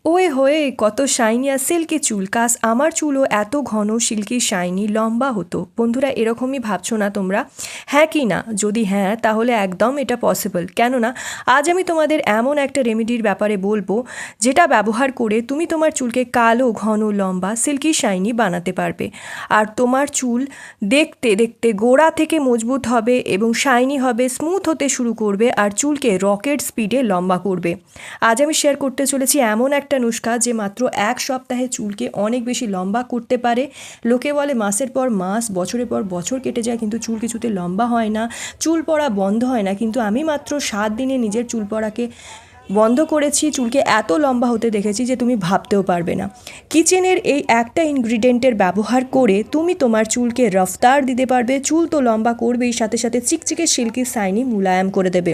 Way হয়ে কত shiny আর silky চুল, কাজ আমার চুলও এত ঘন সিল্কি শাইনি লম্বা হতো। বন্ধুরা এরকমই ভাবছো না তোমরা? হ্যাঁ কি না? যদি হ্যাঁ তাহলে একদম এটা পসিবল। কেননা আজ আমি তোমাদের এমন একটা রেমেডির ব্যাপারে বলবো যেটা ব্যবহার করে তুমি তোমার চুলকে কালো ঘন লম্বা সিল্কি শাইনি বানাতে পারবে। আর তোমার চুল দেখতে দেখতে গোড়া থেকে মজবুত হবে এবং শাইনি হবে, স্মুথ হতে শুরু করবে আর চুলকে রকেট স্পিডে লম্বা করবে। আজ আমি শেয়ার করতে চলেছি এমন একটা নুস্খা যে মাত্র এক সপ্তাহে চুলকে অনেক বেশি লম্বা করতে পারে। লোকে বলে মাসের পর মাস, বছরের পর বছর কেটে যায় কিন্তু চুল কিছুতে লম্বা হয় না, চুল পড়া বন্ধ হয় না। কিন্তু আমি মাত্র 7 দিনে নিজের চুল পড়াকে বন্ধ করেছি, চুলকে এত লম্বা হতে দেখেছি যে তুমি ভাবতেও পারবে না। কিচেনের এই একটা ইনগ্রিডিয়েন্টের ব্যবহার করে তুমি তোমার চুলকে রফতার দিতে পারবে। চুল তো লম্বা করবেই, সাথে সাথে চিকচিকে সিল্কি শাইনি মুলায়ম করে দেবে।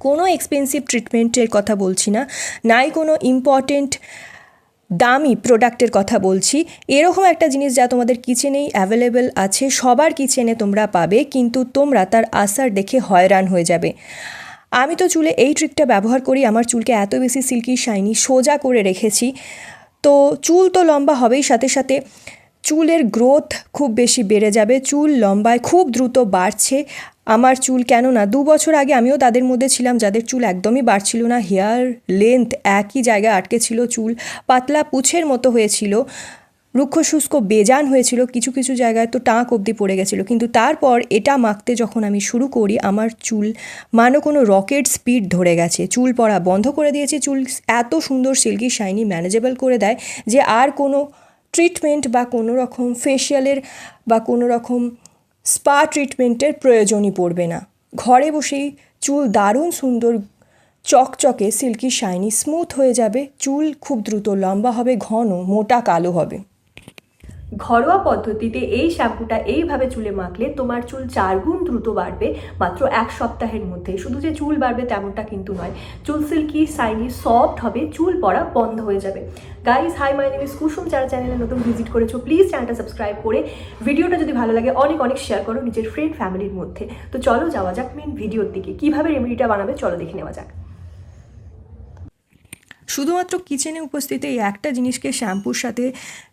কোনো এক্সপেন্সিভ ট্রিটমেন্টের কথা বলছি না, নাই কোনো ইম্পর্টেন্ট দামি প্রোডাক্টের কথা বলছি। এরকম একটা জিনিস যা তোমাদের কিচেনেই অ্যাভেলেবেল আছে, সবার কিচেনে তোমরা পাবে, কিন্তু তোমরা তার আসার দেখে হয়রান হয়ে যাবে। আমি তো চুলে এই ট্রিকটা ব্যবহার করি, আমার চুলকে এত বেশি সিল্কি শাইনি সোজা করে রেখেছি। তো চুল তো লম্বা হবেই, সাথে সাথে চুলের গ্রোথ খুব বেশি বেড়ে যাবে, চুল লম্বায় খুব দ্রুত বাড়ছে আমার চুল। কেননা 2 বছর আগে আমিও তাদের মধ্যে ছিলাম যাদের চুল একদমই বাড়ছিল না, হেয়ার লেন্থ একই জায়গায় আটকে ছিল, চুল পাতলা পুঁছের মতো হয়েছিল, রুক্ষ শুষ্ক বেজান হয়েছিল, কিছু কিছু জায়গায় তো টাক অবধি পড়ে গেছিলো। কিন্তু তারপর এটা মাখতে যখন আমি শুরু করি আমার চুল কোনো রকেট স্পিড ধরে গেছে, চুল পড়া বন্ধ করে দিয়েছে, চুল এত সুন্দর সিল্কি শাইনি ম্যানেজেবল করে দেয় যে আর কোনো ট্রিটমেন্ট বা কোনো রকম ফেশিয়ালের বা কোনো রকম স্পা ট্রিটমেন্টের প্রয়োজনই পড়বে না। ঘরে বসেই চুল দারুণ সুন্দর চকচকে সিল্কি শাইনি স্মুথ হয়ে যাবে, চুল খুব দ্রুত লম্বা হবে, ঘন মোটা কালো হবে। ঘরোয়া পদ্ধতিতে এই শ্যাম্পুটা এইভাবে চুলে মাখলে তোমার চুল 4 গুণ দ্রুত বাড়বে মাত্র 1 সপ্তাহের মধ্যে। শুধু যে চুল বাড়বে তেমনটা কিন্তু নয়, চুল সিল্কি শাইনি সফট হবে, চুল পড়া বন্ধ হয়ে যাবে। Guys hi, my name is Kusum. যারা চ্যানেলে নতুন ভিজিট করেছো প্লিজ চ্যানেলটা সাবস্ক্রাইব করে ভিডিওটা যদি ভালো লাগে অনেক অনেক শেয়ার করো নিজের ফ্রেন্ড ফ্যামিলির মধ্যে। তো চলো যাওয়া যাক মেন ভিডিওর দিকে। কীভাবে রেমেডিটা বানাবে চলো দেখে নেওয়া যাক। শুধুমাত্র কিচেনে উপস্থিত এই একটা জিনিসকে শ্যাম্পুর সাথে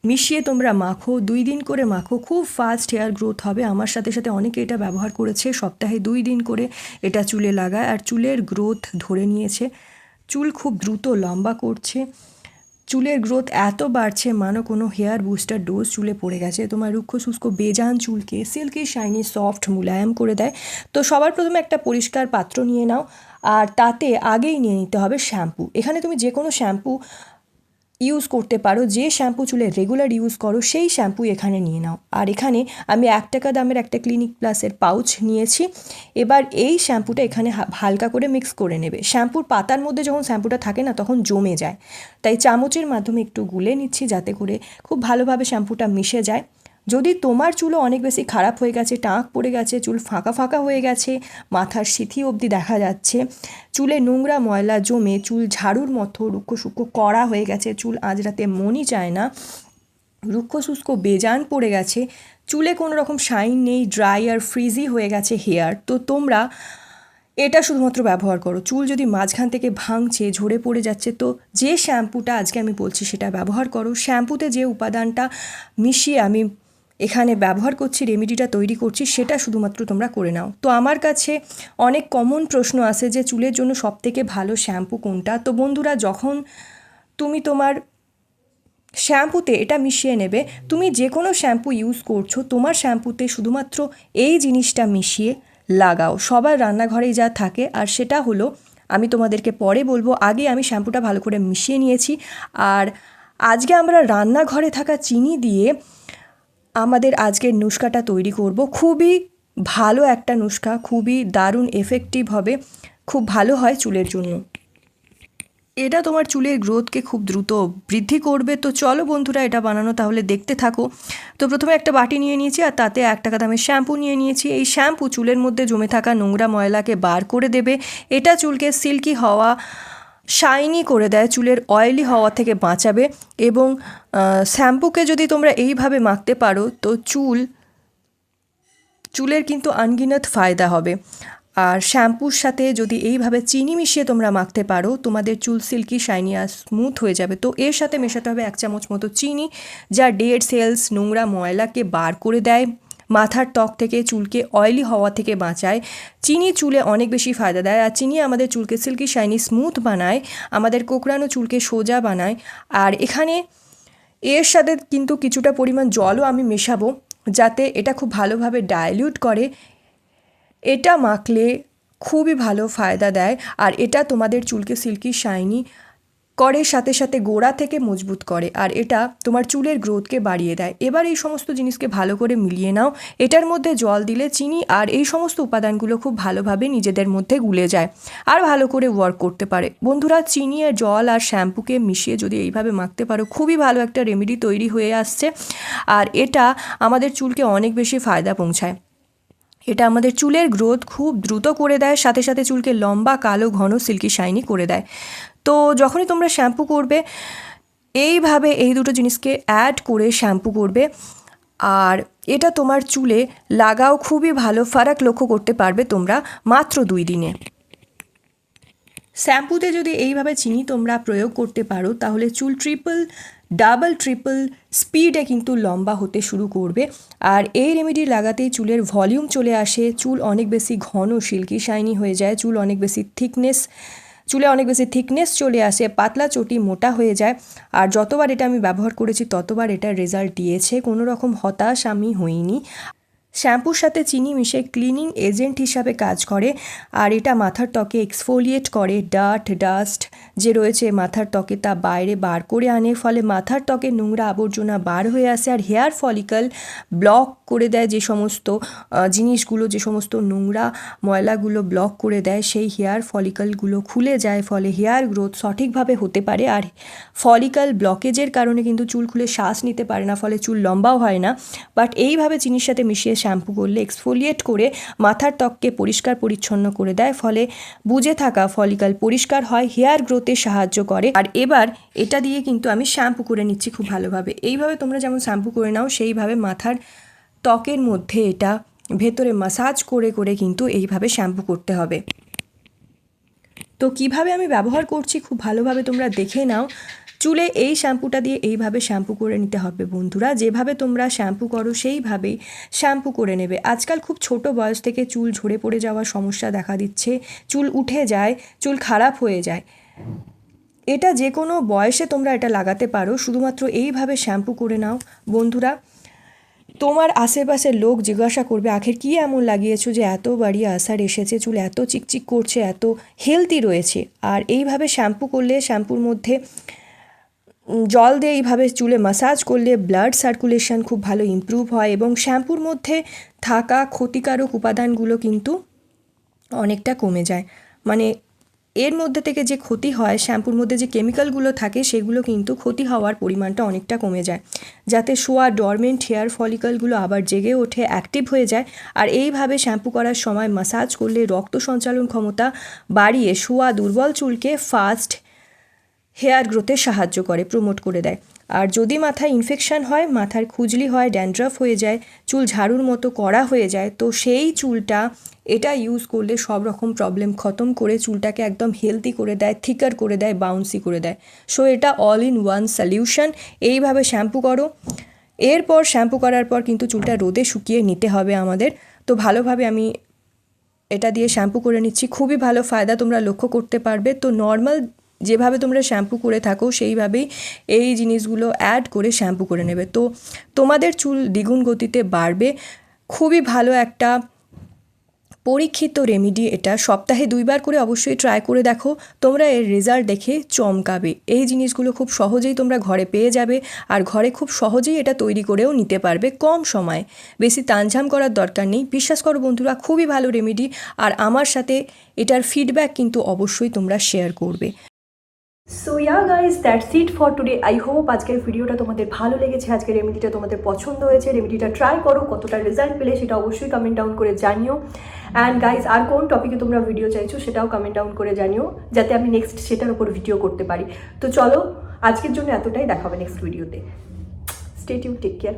মিশিয়ে তোমরা মাখো, 2 দিন করে মাখো, খুব ফাস্ট হেয়ার গ্রোথ হবে। আমার সাথে সাথে অনেকে এটা ব্যবহার করেছে, সপ্তাহে 2 দিন করে এটা চুলে লাগায় আর চুলের গ্রোথ ধরে নিয়েছে, চুল খুব দ্রুত লম্বা করছে, চুলের গ্রোথ এত বাড়ছে কোনো হেয়ার বুস্টার ডোজ চুলে পড়ে গেছে, তোমার রুক্ষ শুষ্ক বেজান চুলকে সিল্কি শাইনি সফট মুলায়ম করে দেয়। তো সবার প্রথমে একটা পরিষ্কার পাত্র নিয়ে নাও আর তাতে আগেই নিয়ে নিতে হবে শ্যাম্পু। এখানে তুমি যে কোনো শ্যাম্পু ইউজ করতে পারো, যে শ্যাম্পু চুলে রেগুলার ইউজ করো সেই শ্যাম্পু এখানে নিয়ে নাও। আর এখানে আমি 1 টাকা দামের একটা ক্লিনিক প্লাসের পাউচ নিয়েছি। এবার এই শ্যাম্পুটা এখানে হালকা করে মিক্স করে নেবে। শ্যাম্পুর পাতার মধ্যে যখন শ্যাম্পুটা থাকে না তখন জমে যায়, তাই চামচের মাধ্যমে একটু গুলে নিচ্ছি যাতে করে খুব ভালোভাবে শ্যাম্পুটা মিশে যায়। যদি তোমার চুলও অনেক বেশি খারাপ হয়ে গেছে, টাক পড়ে গেছে, চুল ফাঁকা ফাঁকা হয়ে গেছে, মাথার সিথি অবধি দেখা যাচ্ছে, চুলে নোংরা ময়লা জমে চুল ঝাড়ুর মতো রুক্ষ শুষ্ক কড়া হয়ে গেছে, চুল আঁচড়াতে মনই চায় না, রুক্ষ শুষ্ক বেজান পড়ে গেছে, চুলে কোনো রকম শাইন নেই, ড্রাই আর ফ্রিজি হয়ে গেছে হেয়ার, তো তোমরা এটা শুধুমাত্র ব্যবহার করো। চুল যদি মাঝখান থেকে ভাঙছে, ঝরে পড়ে যাচ্ছে, তো যে শ্যাম্পুটা আজকে আমি বলছি সেটা ব্যবহার করো। শ্যাম্পুতে যে উপাদানটা মিশিয়ে আমি এখানে ব্যবহার করছি, রেমেডিটা তৈরি করছি, সেটা শুধুমাত্র তোমরা করে নাও। তো আমার কাছে অনেক কমন প্রশ্ন আসে যে চুলের জন্য সবথেকে ভালো শ্যাম্পু কোনটা। তো বন্ধুরা যখন তুমি তোমার শ্যাম্পুতে এটা মিশিয়ে নেবে, তুমি যে কোনো শ্যাম্পু ইউজ করছো তোমার শ্যাম্পুতে শুধুমাত্র এই জিনিসটা মিশিয়ে লাগাও। সবার রান্নাঘরেই যা থাকে, আর সেটা হলো আমি তোমাদেরকে পরে বলবো, আগে আমি শ্যাম্পুটা ভালো করে মিশিয়ে নিয়েছি। আর আজকে আমরা রান্নাঘরে থাকা চিনি দিয়ে আমাদের আজকের নুস্খাটা তৈরি করব। খুবই ভালো একটা নুস্খা, খুবই দারুণ এফেক্টিভ হবে, খুব ভালো হয় চুলের জন্য। এটা তোমার চুলের গ্রোথকে খুব দ্রুত বৃদ্ধি করবে। তো চলো বন্ধুরা এটা বানানো তাহলে দেখতে থাকো। তো প্রথমে একটা বাটি নিয়ে নিয়েছি আর তাতে 1 টাকা দামের শ্যাম্পু নিয়ে নিয়েছি। এই শ্যাম্পু চুলের মধ্যে জমে থাকা নোংরা ময়লাকে বার করে দেবে। এটা চুলকে সিল্কি হওয়া, শাইনি করে দেয়, চুলের অয়েলি হওয়া থেকে বাঁচাবে। এবং শ্যাম্পুকে যদি তোমরা এইভাবে মাখতে পারো তো চুলের কিন্তু আনগিনাত ফায়দা হবে। আর শ্যাম্পুর সাথে যদি এইভাবে চিনি মিশিয়ে তোমরা মাখতে পারো তোমাদের চুল সিল্কি শাইনি আর স্মুথ হয়ে যাবে। তো এর সাথে মেশাতে হবে 1 চামচ মতো চিনি, যা ডেড সেলস নোংরা ময়লাকে বার করে দেয়, মাথার ত্বক থেকে চুলকে অয়েলি হওয়া থেকে বাঁচায়। চিনি চুলে অনেক বেশি ফায়দা দেয়, আর চিনি আমাদের চুলকে সিল্কি শাইনি স্মুথ বানায়, আমাদের কোঁকড়ানো চুলকে সোজা বানায়। আর এখানে এর সাথে কিন্তু কিছুটা পরিমাণ জলও আমি মেশাবো, যাতে এটা খুব ভালোভাবে ডাইলিউট করে। এটা মাখলে খুবই ভালো ফায়দা দেয়, আর এটা তোমাদের চুলকে সিল্কি শাইনি করে, সাথে সাথে গোড়া থেকে মজবুত করে, আর এটা তোমার চুলের গ্রোথকে বাড়িয়ে দেয়। এবার এই সমস্ত জিনিসকে ভালো করে মিলিয়ে নাও। এটার মধ্যে জল দিলে চিনি আর এই সমস্ত উপাদানগুলো খুব ভালোভাবে নিজেদের মধ্যে গুলে যায় আর ভালো করে ওয়ার্ক করতে পারে। বন্ধুরা, চিনি আর জল আর শ্যাম্পুকে মিশিয়ে যদি এইভাবে মাখতে পারো, খুবই ভালো একটা রেমেডি তৈরি হয়ে আসছে, আর এটা আমাদের চুলকে অনেক বেশি ফায়দা পৌঁছায়। এটা আমাদের চুলের গ্রোথ খুব দ্রুত করে দেয়, সাথে সাথে চুলকে লম্বা, কালো, ঘন, সিল্কি শাইনি করে দেয়। তো যখনই তোমরা শ্যাম্পু করবে এইভাবে এই দুটো জিনিসকে অ্যাড করে শ্যাম্পু করবে, আর এটা তোমার চুলে লাগাও খুবই ভালো ফারাক লক্ষ্য করতে পারবে তোমরা মাত্র 2 দিনে। শ্যাম্পুতে যদি এইভাবে চিনি তোমরা প্রয়োগ করতে পারো, তাহলে চুল ডাবল ট্রিপল স্পিডে কিন্তু লম্বা হতে শুরু করবে। আর এই রেমেডি লাগাতেই চুলের ভলিউম চলে আসে, চুল অনেক বেশি ঘন সিল্কি শাইনি হয়ে যায়, চুলে অনেক বেশি থিকনেস চলে আসে, পাতলা চটি মোটা হয়ে যায়। আর যতবার এটা আমি ব্যবহার করেছি ততবার এটা রেজাল্ট দিয়েছে, কোনো রকম হতাশ আমি হইনি। শ্যাম্পুর সাথে চিনি মিশে ক্লিনিং এজেন্ট হিসাবে কাজ করে, আর এটা মাথার ত্বকে এক্সফোলিয়েট করে, ডাস্ট যে রয়েছে মাথার ত্বকে তা বাইরে বার করে আনে, ফলে মাথার ত্বকে নোংরা আবর্জনা বার হয়ে আসে, আর হেয়ার ফলিকল ব্লক করে দেয়। যে সমস্ত জিনিসগুলো, যে সমস্ত নোংরা ময়লাগুলো ব্লক করে দেয়, সেই হেয়ার ফলিকলগুলো খুলে যায়, ফলে হেয়ার গ্রোথ সঠিকভাবে হতে পারে। আর ফলিকল ব্লকেজের কারণে কিন্তু চুল খুলে শ্বাস নিতে পারে না, ফলে চুল লম্বাও হয় না। বাট এইভাবে চিনির সাথে মিশিয়ে শ্যাম্পু করলে এক্সফোলিয়েট করে মাথার ত্বককে পরিষ্কার পরিচ্ছন্ন করে দেয়, ফলে বুজে থাকা ফলিকল পরিষ্কার হয়, হেয়ার গ্রোথে সাহায্য করে। আর এবার এটা দিয়ে কিন্তু আমি শ্যাম্পু করে নিচ্ছি খুব ভালোভাবে। এইভাবে তোমরা যেমন শ্যাম্পু করে নাও, সেইভাবে মাথার ত্বকের মধ্যে এটা ভেতরে মাসাজ করে করে কিন্তু এইভাবে শ্যাম্পু করতে হবে। তো কিভাবে আমি ব্যবহার করছি খুব ভালোভাবে তোমরা দেখে নাও। চুলে এই শ্যাম্পুটা দিয়ে এইভাবে শ্যাম্পু করে নিতে হবে বন্ধুরা, যেভাবে তোমরা শ্যাম্পু করো সেইভাবেই শ্যাম্পু করে নেবে। আজকাল খুব ছোট বয়স থেকে চুল ঝরে পড়ে যাওয়ার সমস্যা দেখা দিচ্ছে, চুল উঠে যায়, চুল খারাপ হয়ে যায়। এটা যে কোনো বয়সে তোমরা এটা লাগাতে পারো, শুধুমাত্র এইভাবে শ্যাম্পু করে নাও বন্ধুরা। তোমার আশেপাশের লোক জিজ্ঞাসা করবে, আখের কী এমন লাগিয়েছো যে এত বাড়ি আসার এসেছে, চুল এত চিকচিক করছে, এত হেলদি রয়েছে। আর এইভাবে শ্যাম্পু করলে, শ্যাম্পুর মধ্যে জল দিয়ে এইভাবে চুলে মাসাজ করলে ব্লাড সার্কুলেশন খুব ভালো ইমপ্রুভ হয়, এবং শ্যাম্পুর মধ্যে থাকা ক্ষতিকারক উপাদানগুলো কিন্তু অনেকটা কমে যায়। মানে এর মধ্যে থেকে যে ক্ষতি হয়, শ্যাম্পুর মধ্যে যে কেমিক্যালগুলো থাকে সেগুলো কিন্তু ক্ষতি হওয়ার পরিমাণটা অনেকটা কমে যায়, যাতে শোয়া ডরমেন্ট হেয়ার ফলিকলগুলো আবার জেগে ওঠে, অ্যাক্টিভ হয়ে যায়। আর এইভাবে শ্যাম্পু করার সময় মাসাজ করলে রক্ত সঞ্চালন ক্ষমতা বাড়িয়ে শোয়া দুর্বল চুলকে ফাস্ট হেয়ার গ্রোথে সাহায্য করে, প্রমোট করে দেয়। আর যদি মাথায় ইনফেকশান হয়, মাথার খুজলি হয়, ড্যান্ড্রাফ হয়ে যায়, চুল ঝাড়ুর মতো কড়া হয়ে যায়, তো সেই চুলটা এটা ইউজ করলে সব রকম প্রবলেম খতম করে চুলটাকে একদম হেলদি করে দেয়, থিকার করে দেয়, বাউন্সি করে দেয়। সো এটা অল ইন ওয়ান সলিউশন। এইভাবে শ্যাম্পু করো, এরপর শ্যাম্পু করার পর কিন্তু চুলটা রোদে শুকিয়ে নিতে হবে আমাদের। তো ভালোভাবে আমি এটা দিয়ে শ্যাম্পু করে নিচ্ছি, খুবই ভালো ফায়দা তোমরা লক্ষ্য করতে পারবে। তো নর্মাল যেভাবে তোমরা শ্যাম্পু করে থাকো সেইভাবেই এই জিনিসগুলো অ্যাড করে শ্যাম্পু করে নেবে, তো তোমাদের চুল দ্বিগুণ গতিতে বাড়বে। খুবই ভালো একটা পরীক্ষিত রেমেডি এটা, সপ্তাহে 2 বার করে অবশ্যই ট্রাই করে দেখো, তোমরা এর রেজাল্ট দেখে চমকাবে। এই জিনিসগুলো খুব সহজেই তোমরা ঘরে পেয়ে যাবে, আর ঘরে খুব সহজেই এটা তৈরি করেও নিতে পারবে কম সময়ে, বেশি তামঝাম করার দরকার নেই। বিশ্বাস করো বন্ধুরা, খুবই ভালো রেমেডি, আর আমার সাথে এটার ফিডব্যাক কিন্তু অবশ্যই তোমরা শেয়ার করবে। So yeah guys, that's it for today. I hope আজকের ভিডিওটা তোমাদের ভালো লেগেছে, আজকের রেমেডিটা তোমাদের পছন্দ হয়েছে। রেমেডিটা ট্রাই করো, কতটা রেজাল্ট পেলে সেটা অবশ্যই কমেন্ট ডাউন করে জানিও। অ্যান্ড গাইজ, আর কোন টপিকে তোমরা ভিডিও চাইছো সেটাও কমেন্ট ডাউন করে জানিও, যাতে আমি নেক্সট সেটার উপর ভিডিও করতে পারি। তো চলো, আজকের জন্য এতটাই, দেখা হবে নেক্সট ভিডিওতে। Stay tune, take care.